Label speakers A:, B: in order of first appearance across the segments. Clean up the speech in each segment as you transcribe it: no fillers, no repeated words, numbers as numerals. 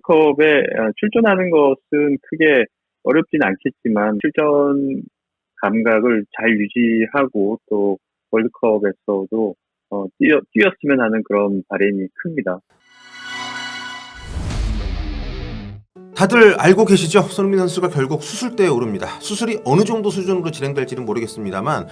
A: 월드컵에 출전하는 것은 크게 어렵진 않겠지만 출전 감각을 잘 유지하고 또 월드컵에서도 뛰었으면 하는 그런 바람이 큽니다.
B: 다들 알고 계시죠? 손흥민 선수가 결국 수술대에 오릅니다. 수술이 어느 정도 수준으로 진행될지는 모르겠습니다만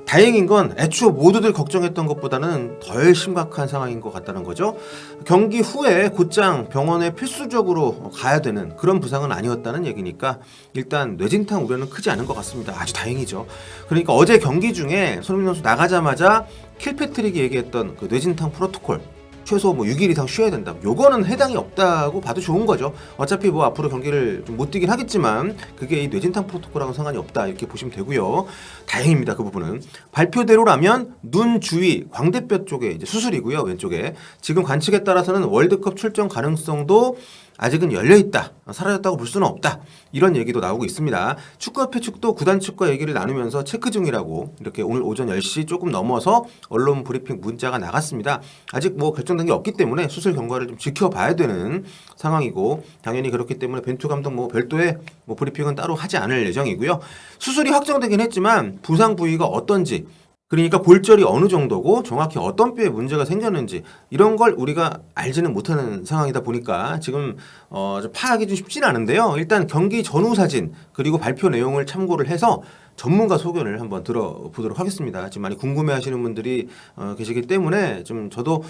B: 다행인 건 애초에 모두들 걱정했던 것보다는 덜 심각한 상황인 것 같다는 거죠. 경기 후에 곧장 병원에 필수적으로 가야 되는 그런 부상은 아니었다는 얘기니까 일단 뇌진탕 우려는 크지 않은 것 같습니다. 아주 다행이죠. 그러니까 어제 경기 중에 손흥민 선수 나가자마자 킬패트릭이 얘기했던 그 뇌진탕 프로토콜 최소 6일 이상 쉬어야 된다. 요거는 해당이 없다고 봐도 좋은 거죠. 어차피 앞으로 경기를 좀 못 뛰긴 하겠지만 그게 이 뇌진탕 프로토콜하고는 상관이 없다 이렇게 보시면 되고요. 다행입니다. 그 부분은. 발표대로라면 눈 주위 광대뼈 쪽에 이제 수술이고요. 왼쪽에. 지금 관측에 따라서는 월드컵 출전 가능성도 아직은 열려있다. 사라졌다고 볼 수는 없다. 이런 얘기도 나오고 있습니다. 축구협회 측도 구단 측과 얘기를 나누면서 체크 중이라고 이렇게 오늘 오전 10시 조금 넘어서 언론 브리핑 문자가 나갔습니다. 아직 결정된 게 없기 때문에 수술 경과를 좀 지켜봐야 되는 상황이고 당연히 그렇기 때문에 벤투 감독 별도의 브리핑은 따로 하지 않을 예정이고요. 수술이 확정되긴 했지만 부상 부위가 어떤지 그러니까 골절이 어느 정도고 정확히 어떤 뼈에 문제가 생겼는지 이런 걸 우리가 알지는 못하는 상황이다 보니까 지금 좀 파악이 좀 쉽진 않은데요. 일단 경기 전후 사진 그리고 발표 내용을 참고를 해서 전문가 소견을 한번 들어보도록 하겠습니다. 지금 많이 궁금해하시는 분들이 계시기 때문에 좀 저도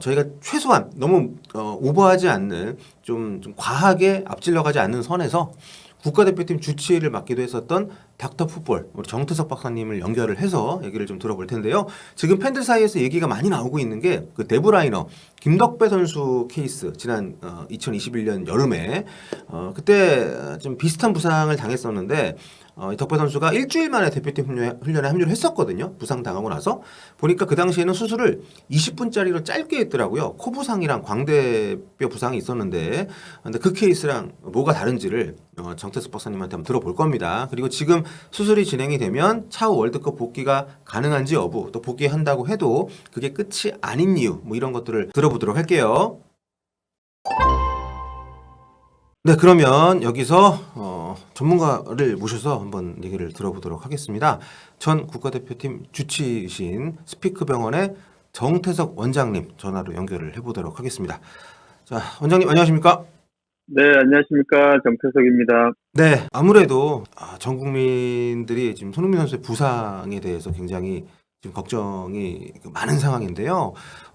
B: 저희가 최소한 너무 오버하지 않는 좀 과하게 앞질러가지 않는 선에서 국가대표팀 주치의를 맡기도 했었던 닥터 풋볼 우리 정태석 박사님을 연결을 해서 얘기를 좀 들어볼 텐데요. 지금 팬들 사이에서 얘기가 많이 나오고 있는 게 그 데브라이너 김덕배 선수 케이스 지난 2021년 여름에 그때 좀 비슷한 부상을 당했었는데 이 덕배 선수가 일주일 만에 대표팀 훈련에 합류를 했었거든요. 부상 당하고 나서 보니까 그 당시에는 수술을 20분짜리로 짧게 했더라고요. 코 부상이랑 광대뼈 부상이 있었는데 근데 그 케이스랑 뭐가 다른지를 정태석 박사님한테 한번 들어볼 겁니다. 그리고 지금 수술이 진행이 되면 차후 월드컵 복귀가 가능한지 여부 또 복귀한다고 해도 그게 끝이 아닌 이유 이런 것들을 들어보도록 할게요. 네, 그러면 여기서 전문가를 모셔서 한번 얘기를 들어보도록 하겠습니다. 전 국가대표팀 주치이신 스피크병원의 정태석 원장님 전화로 연결을 해보도록 하겠습니다. 자, 원장님 안녕하십니까?
A: 네, 안녕하십니까. 정태석입니다.
B: 네, 아무래도 전 국민들이 지금 손흥민 선수의 부상에 대해서 굉장히 지금 걱정이 많은 상황인데요.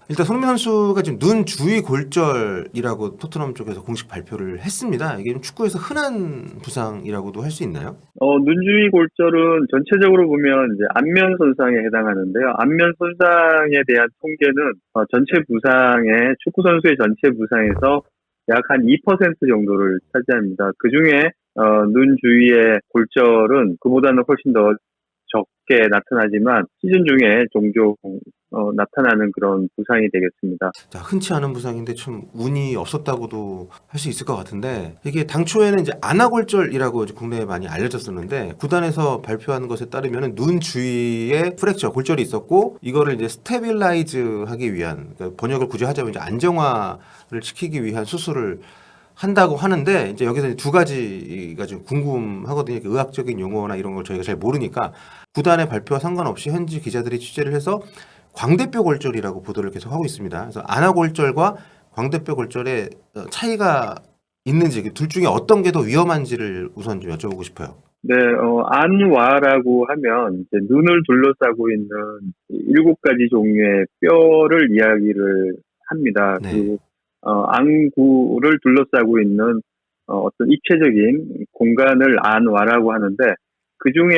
B: 일단 손흥민 선수가 지금 눈 주위 골절이라고 토트넘 쪽에서 공식 발표를 했습니다. 이게 좀 축구에서 흔한 부상이라고도 할 수 있나요?
A: 눈 주위 골절은 전체적으로 보면 이제 안면 손상에 해당하는데요. 안면 손상에 대한 통계는 전체 부상의 축구 선수의 전체 부상에서 약 한 2% 정도를 차지합니다. 그 중에 눈 주위의 골절은 그보다는 훨씬 더 적게 나타나지만 시즌 중에 종종 나타나는 그런 부상이 되겠습니다.
B: 자, 흔치 않은 부상인데 좀 운이 없었다고도 할 수 있을 것 같은데 이게 당초에는 이제 안아골절이라고 이제 국내에 많이 알려졌었는데 구단에서 발표한 것에 따르면 눈 주위에 프랙처 골절이 있었고 이거를 이제 스테빌라이즈하기 위한 그러니까 번역을 굳이 하자면 이제 안정화를 시키기 위한 수술을 한다고 하는데 이제 여기서 두 가지가 좀 궁금하거든요. 의학적인 용어나 이런 걸 저희가 잘 모르니까 구단의 발표와 상관없이 현지 기자들이 취재를 해서 광대뼈 골절이라고 보도를 계속 하고 있습니다. 그래서 안아골절과 광대뼈 골절의 차이가 있는지 둘 중에 어떤 게 더 위험한지를 우선 좀 여쭤보고 싶어요.
A: 네, 안와라고 하면 이제 눈을 둘러싸고 있는 7가지 종류의 뼈를 이야기를 합니다.
B: 네.
A: 그리고 안구를 둘러싸고 있는 어떤 입체적인 공간을 안와라고 하는데 그 중에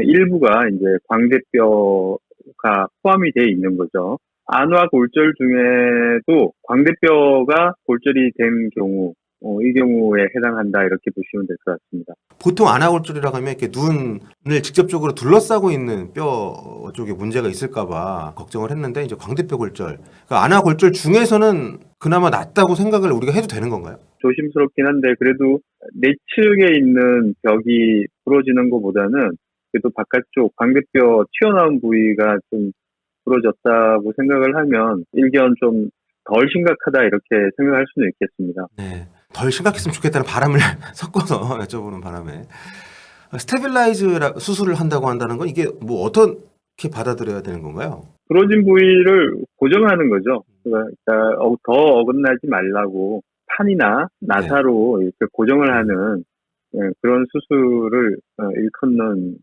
A: 일부가 이제 광대뼈가 포함이 되어 있는 거죠. 안와 골절 중에도 광대뼈가 골절이 된 경우, 이 경우에 해당한다 이렇게 보시면 될 것 같습니다.
B: 보통 안아골절이라고 하면 이렇게 눈을 직접적으로 둘러싸고 있는 뼈 쪽에 문제가 있을까봐 걱정을 했는데 이제 광대뼈 골절, 그러니까 안아골절 중에서는 그나마 낫다고 생각을 우리가 해도 되는 건가요?
A: 조심스럽긴 한데 그래도 내측에 있는 벽이 부러지는 것보다는 그래도 바깥쪽 광대뼈 튀어나온 부위가 좀 부러졌다고 생각을 하면 일견 좀 덜 심각하다 이렇게 생각할 수는 있겠습니다.
B: 네. 덜 심각했으면 좋겠다는 바람을 섞어서 여쭤보는 바람에 스테빌라이즈 수술을 한다고 한다는 건 이게 뭐 어떻게 받아들여야 되는 건가요?
A: 부러진 부위를 고정하는 거죠. 그러니까 더 어긋나지 말라고 판이나 나사로 이렇게 고정을 하는 그런 수술을 일컫는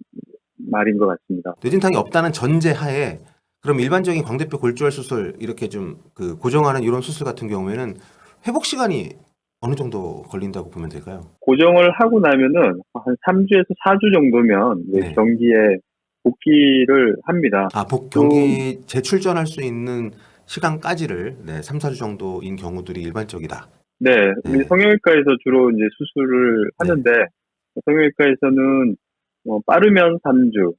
A: 말인 것 같습니다.
B: 뇌진탕이 없다는 전제하에 그럼 일반적인 광대뼈 골절 수술 이렇게 좀 그 고정하는 이런 수술 같은 경우에는 회복 시간이 어느 정도 걸린다고 보면 될까요?
A: 고정을 하고 나면은 한 3주에서 4주 정도면 이제
B: 네.
A: 경기에 복귀를 합니다.
B: 경기 재출전할 수 있는 시간까지를 3, 4주 정도인 경우들이 일반적이다.
A: 네, 우리 성형외과에서 주로 이제 수술을 하는데 성형외과에서는 빠르면 3주,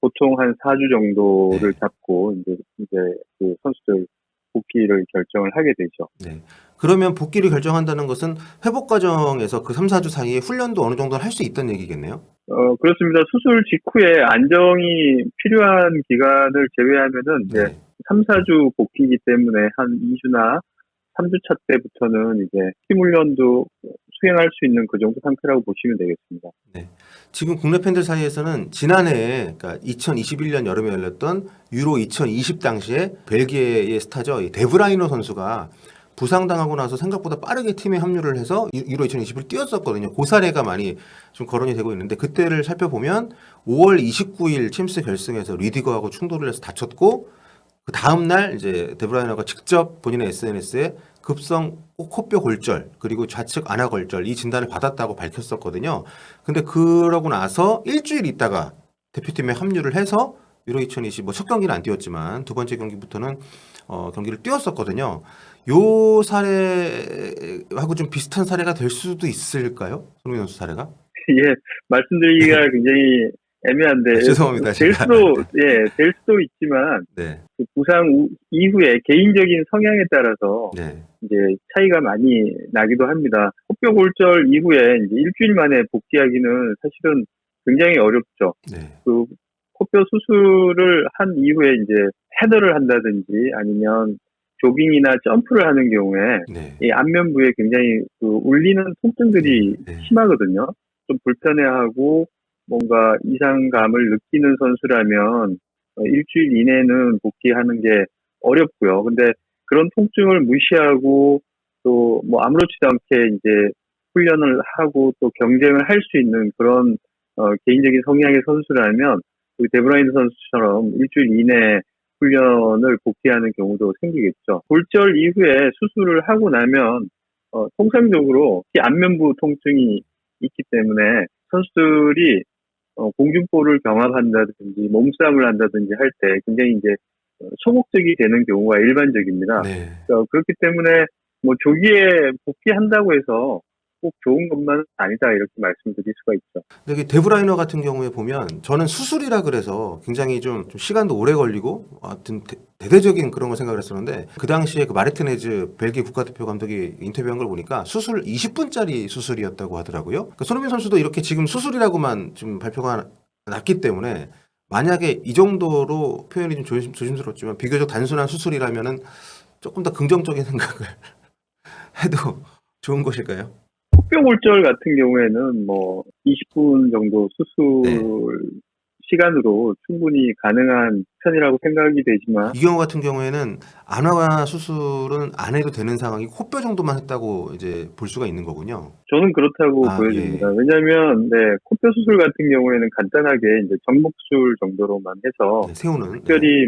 A: 보통 한 4주 정도를 잡고 이제 그 선수들 복귀를 결정을 하게 되죠.
B: 네. 그러면 복귀를 결정한다는 것은 회복 과정에서 그 3, 4주 사이에 훈련도 어느 정도 할 수 있다는 얘기겠네요?
A: 그렇습니다. 수술 직후에 안정이 필요한 기간을 제외하면은 이제 3, 4주 복귀이기 때문에 한 2주나 3주 차 때부터는 이제 팀 훈련도 수행할 수 있는 그 정도 상태라고 보시면 되겠습니다.
B: 네. 지금 국내 팬들 사이에서는 지난해, 그러니까 2021년 여름에 열렸던 유로 2020 당시에 벨기에의 스타죠. 이 데브라이너 선수가 부상당하고 나서 생각보다 빠르게 팀에 합류를 해서 유로 2020을 뛰었었거든요. 그 사례가 많이 좀 거론이 되고 있는데 그때를 살펴보면 5월 29일 챔스 결승에서 리디거하고 충돌을 해서 다쳤고 그 다음날 이제 데브라이너가 직접 본인의 SNS에 급성 코뼈 골절 그리고 좌측 안아 골절 이 진단을 받았다고 밝혔었거든요. 근데 그러고 나서 일주일 있다가 대표팀에 합류를 해서 유로 2020 첫 경기는 안 뛰었지만 두 번째 경기부터는 경기를 뛰었었거든요. 요 사례하고 좀 비슷한 사례가 될 수도 있을까요? 손흥민 선수 사례가?
A: 예, 말씀드리기가 굉장히 애매한데
B: 죄송합니다.
A: 될 수도 있지만 그 부상 이후에 개인적인 성향에 따라서 이제 차이가 많이 나기도 합니다. 코뼈 골절 이후에 이제 일주일 만에 복귀하기는 사실은 굉장히 어렵죠. 그 코뼈 수술을 한 이후에 이제 패더를 한다든지 아니면 조깅이나 점프를 하는 경우에 이 안면부에 굉장히 그 울리는 통증들이 심하거든요. 좀 불편해하고 뭔가 이상감을 느끼는 선수라면 일주일 이내는 복귀하는 게 어렵고요. 근데 그런 통증을 무시하고 또 뭐 아무렇지도 않게 이제 훈련을 하고 또 경쟁을 할 수 있는 그런 개인적인 성향의 선수라면 우리 데브라이너 선수처럼 일주일 이내 훈련을 복귀하는 경우도 생기겠죠. 골절 이후에 수술을 하고 나면 통상적으로 안면부 통증이 있기 때문에 선수들이 공중볼을 경합한다든지 몸싸움을 한다든지 할 때 굉장히 이제 소극적이 되는 경우가 일반적입니다. 그렇기 때문에 뭐 조기에 복귀한다고 해서 꼭 좋은 것만은 아니다 이렇게 말씀드릴 수가 있죠.
B: 근데 데브라이너 같은 경우에 보면 저는 수술이라 그래서 굉장히 좀 시간도 오래 걸리고 하여튼 대대적인 그런 걸 생각을 했었는데 그 당시에 그 마르티네즈 벨기에 국가대표 감독이 인터뷰한 걸 보니까 수술 20분짜리 수술이었다고 하더라고요. 그러니까 손흥민 선수도 이렇게 지금 수술이라고만 지금 발표가 났기 때문에 만약에 이 정도로 표현이 좀 조심스럽지만 비교적 단순한 수술이라면은 조금 더 긍정적인 생각을 해도 좋은 것일까요?
A: 코뼈 골절 같은 경우에는 뭐 20분 정도 수술 시간으로 충분히 가능한 편이라고 생각이 되지만
B: 이 경우 같은 경우에는 안화 수술은 안 해도 되는 상황이 코뼈 정도만 했다고 이제 볼 수가 있는 거군요.
A: 저는 그렇다고 보여집니다. 왜냐하면 코뼈 수술 같은 경우에는 간단하게 이제 정목술 정도로만 해서
B: 세우는
A: 특별히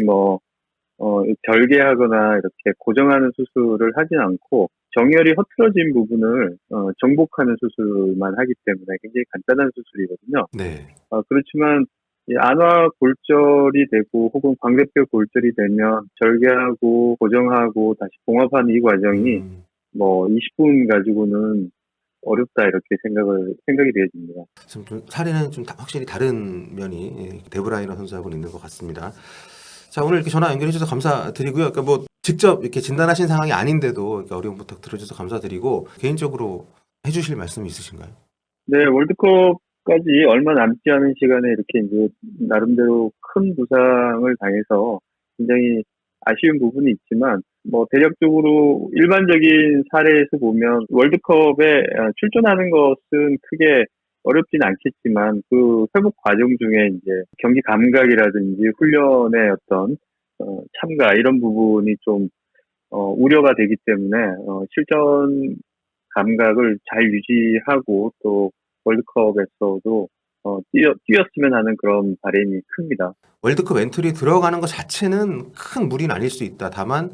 A: 절개하거나 이렇게 고정하는 수술을 하진 않고 정렬이 허틀어진 부분을 정복하는 수술만 하기 때문에 굉장히 간단한 수술이거든요. 그렇지만 이 안화 골절이 되고 혹은 광대뼈 골절이 되면 절개하고 고정하고 다시 봉합하는 이 과정이 20분 가지고는 어렵다 이렇게 생각이 되어집니다.
B: 좀 사례는 좀 확실히 다른 면이 데브라이너 선수하고는 있는 것 같습니다. 자, 오늘 이렇게 전화 연결해 주셔서 감사드리고요. 그러니까 뭐 직접 이렇게 진단하신 상황이 아닌데도 이렇게 어려운 부탁 들어주셔서 감사드리고 개인적으로 해주실 말씀이 있으신가요?
A: 네, 월드컵까지 얼마 남지 않은 시간에 이렇게 이제 나름대로 큰 부상을 당해서 굉장히 아쉬운 부분이 있지만 뭐 대략적으로 일반적인 사례에서 보면 월드컵에 출전하는 것은 크게 어렵진 않겠지만 그 회복 과정 중에 이제 경기 감각이라든지 훈련의 어떤 참가 이런 부분이 좀 우려가 되기 때문에 실전 감각을 잘 유지하고 또 월드컵에서도 뛰었으면 하는 그런 바람이 큽니다.
B: 월드컵 엔트리 들어가는 것 자체는 큰 무리는 아닐 수 있다. 다만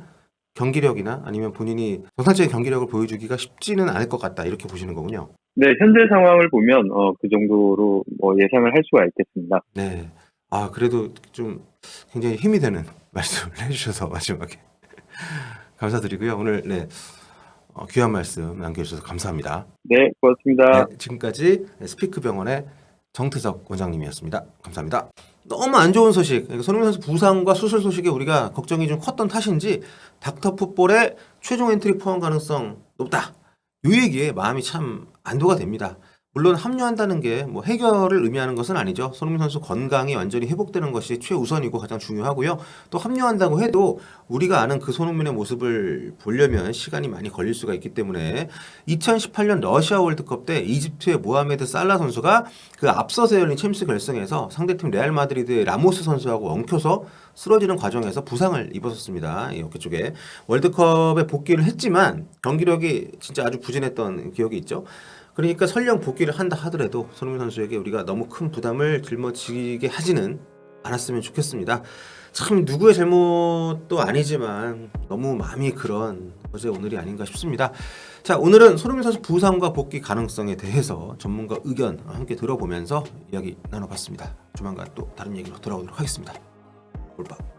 B: 경기력이나 아니면 본인이 정상적인 경기력을 보여주기가 쉽지는 않을 것 같다. 이렇게 보시는 거군요.
A: 네, 현재 상황을 보면 그 정도로 뭐 예상을 할 수가 있겠습니다.
B: 네. 아, 그래도 좀 굉장히 힘이 되는 말씀을 해주셔서 마지막에 감사드리고요. 오늘 네, 귀한 말씀 남겨주셔서 감사합니다.
A: 네, 고맙습니다.
B: 네, 지금까지 스피크 병원의 정태석 원장님이었습니다. 감사합니다. 너무 안 좋은 소식, 그러니까 손흥민 선수 부상과 수술 소식에 우리가 걱정이 좀 컸던 탓인지 닥터풋볼의 최종 엔트리 포함 가능성 높다. 이 얘기에 마음이 참 안도가 됩니다. 물론 합류한다는 게 뭐 해결을 의미하는 것은 아니죠. 손흥민 선수 건강이 완전히 회복되는 것이 최우선이고 가장 중요하고요. 또 합류한다고 해도 우리가 아는 그 손흥민의 모습을 보려면 시간이 많이 걸릴 수가 있기 때문에 2018년 러시아 월드컵 때 이집트의 모하메드 살라 선수가 그 앞서서 열린 챔스 결승에서 상대팀 레알 마드리드의 라모스 선수하고 엉켜서 쓰러지는 과정에서 부상을 입었었습니다. 이 어깨 쪽에. 월드컵에 복귀를 했지만 경기력이 진짜 아주 부진했던 기억이 있죠. 그러니까 설령 복귀를 한다 하더라도 손흥민 선수에게 우리가 너무 큰 부담을 짊어지게 하지는 않았으면 좋겠습니다. 참 누구의 잘못도 아니지만 너무 마음이 그런 어제 오늘이 아닌가 싶습니다. 자, 오늘은 손흥민 선수 부상과 복귀 가능성에 대해서 전문가 의견 함께 들어보면서 이야기 나눠봤습니다. 조만간 또 다른 얘기로 돌아오도록 하겠습니다. 볼밥.